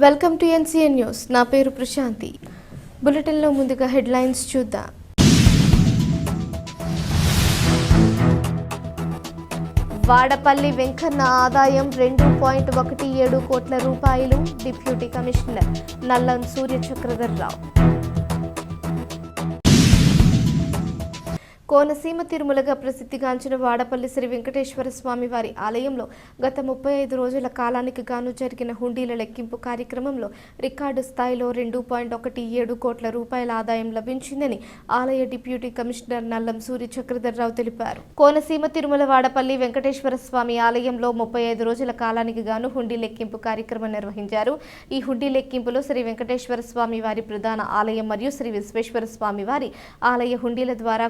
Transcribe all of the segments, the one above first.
Welcome to NCN news. నా పేరు ప్రశాంతి. బులెటిన్లో ముందుగా హెడ్లైన్స్ చూద్దాం. వాడపల్లి వెంకన్న ఆదాయం 2.17 కోట్ల రూపాయలు. డిప్యూటీ కమిషనర్ నల్లం సూర్య చక్రధర్రావు. కోనసీమ తిరుమలగా ప్రసిద్ధిగాంచిన వాడపల్లి శ్రీ వెంకటేశ్వర స్వామి వారి ఆలయంలో గత 35 రోజుల కాలానికి గాను జరిగిన హుండీల లెక్కింపు కార్యక్రమంలో రికార్డు స్థాయిలో 2.17 కోట్ల రూపాయల ఆదాయం లభించిందని ఆలయ డిప్యూటీ కమిషనర్ నల్లం సూర్య చక్రధర్రావు తెలిపారు. కోనసీమ తిరుమల వాడపల్లి వెంకటేశ్వర స్వామి ఆలయంలో 35 రోజుల కాలానికి గాను హుండీ లెక్కింపు కార్యక్రమం నిర్వహించారు. ఈ హుండీ లెక్కింపులో శ్రీ వెంకటేశ్వర స్వామి వారి ప్రధాన ఆలయం మరియు శ్రీ విశ్వేశ్వర స్వామి వారి ఆలయ హుండీల ద్వారా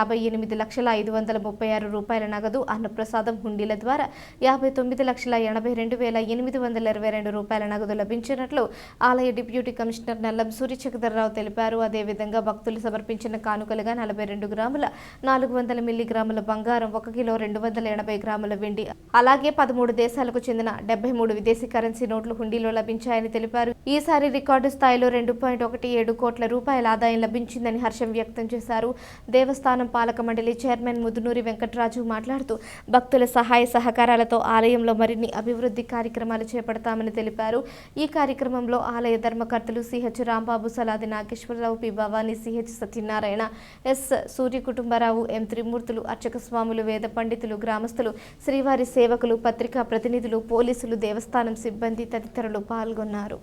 1,58,536 రూపాయల నగదు, అన్నప్రసాదం హుండీల ద్వారా 59,82,822 రూపాయల నగదు లభించినట్లు ఆలయ డిప్యూటీ కమిషనర్ నల్లం సూర్య చక్రధర్రావు తెలిపారు. అదేవిధంగా భక్తులు సమర్పించిన కానుకలుగా 42 గ్రాముల 400 మిల్లీగ్రాముల బంగారం, 1 కిలో 280 గ్రాముల వెండి, అలాగే 13 దేశాలకు చెందిన 73 విదేశీ కరెన్సీ నోట్లు హుండీలో లభించాయని తెలిపారు. ఈసారి రికార్డు స్థాయిలో 2.17 కోట్ల రూపాయల ఆదాయం లభించిందని హర్షం వ్యక్తం చేశారు. దేవస్థానం పాలక మండలి చైర్మన్ ముదునూరి వెంకటరాజు మాట్లాడుతూ భక్తుల సహాయ సహకారాలతో ఆలయంలో మరిన్ని అభివృద్ధి కార్యక్రమాలు చేపడతామని తెలిపారు. ఈ కార్యక్రమంలో ఆలయ ధర్మకర్తలు CH Rambabu, Saladi Nageswararao, P Bhavani, CH Satyanarayana, S Surya Kutumbarao, M Trimurthulu, అర్చక స్వాములు, వేద పండితులు, గ్రామస్తులు, శ్రీవారి సేవకులు, పత్రికా ప్రతినిధులు, పోలీసులు, దేవస్థానం సిబ్బంది తదితరులు పాల్గొన్నారు.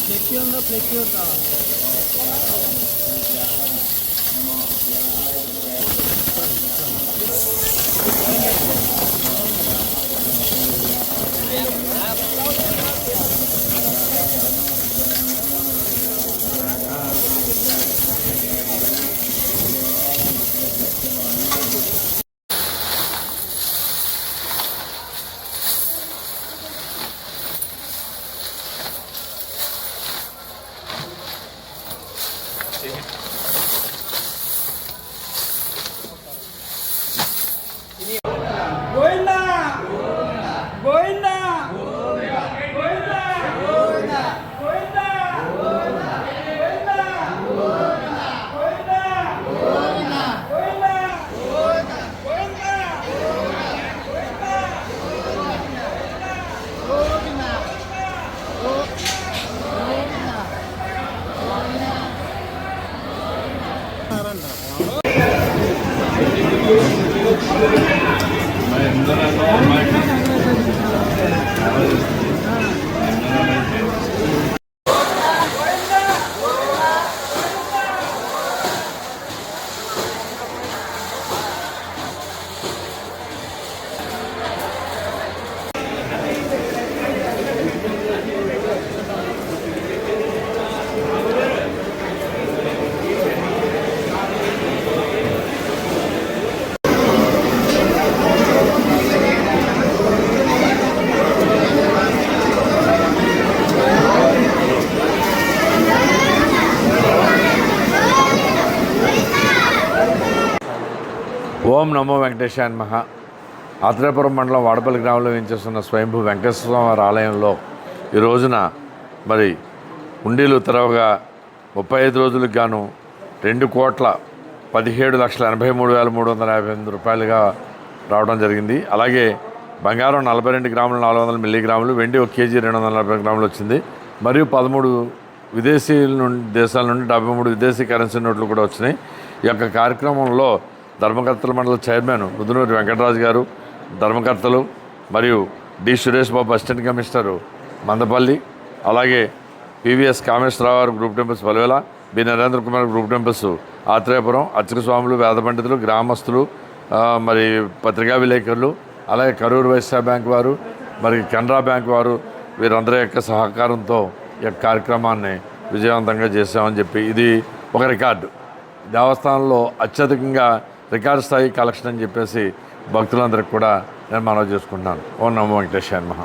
ఫ్లెక్సీ ఉందో ఫ్లెక్సీ కావాలి. ఓం నమో వెంకటేశాయ నమః. ఆత్రేయపురం మండలం వాడపల్లి గ్రామంలో వేయించేస్తున్న స్వయంభూ వెంకటేశ్వర స్వామి ఆలయంలో ఈ రోజున మరి హుండీలు తెరవగా 35 రోజులకు గాను 2,17,83,358 రూపాయలుగా రావడం జరిగింది. అలాగే బంగారం 42 గ్రాములు 400 మిల్లీగ్రాములు, వెండి 1 కేజీ 240 గ్రాములు వచ్చింది. మరియు 13 విదేశీయుల నుండి దేశాల నుండి 73 విదేశీ కరెన్సీ నోట్లు కూడా వచ్చినాయి. ఈ యొక్క కార్యక్రమంలో ధర్మకర్తల మండల చైర్మన్ ముదునూరి వెంకటరాజు గారు, ధర్మకర్తలు మరియు D Suresh Babu assistant commissioner Mandapalli, అలాగే PVS Kameswararao garu group temples Paluvela, B Narendra Kumar group temples Atreyapuram, అర్చక స్వాములు, వేద పండితులు, గ్రామస్తులు, మరి పత్రికా విలేకరులు, అలాగే కరూరు వైశ్య బ్యాంక్ వారు, మరి కెనరా బ్యాంక్ వారు, వీరందరి యొక్క సహకారంతో ఈ యొక్క కార్యక్రమాన్ని విజయవంతంగా చేసామని చెప్పి ఇది ఒక రికార్డు. దేవస్థానంలో అత్యధికంగా రికార్డు స్థాయి కలెక్షన్ అని చెప్పేసి భక్తులందరికీ కూడా నేను మనవి చేసుకుంటున్నాను. ఓం నమో వెంకటేశాయ నమః.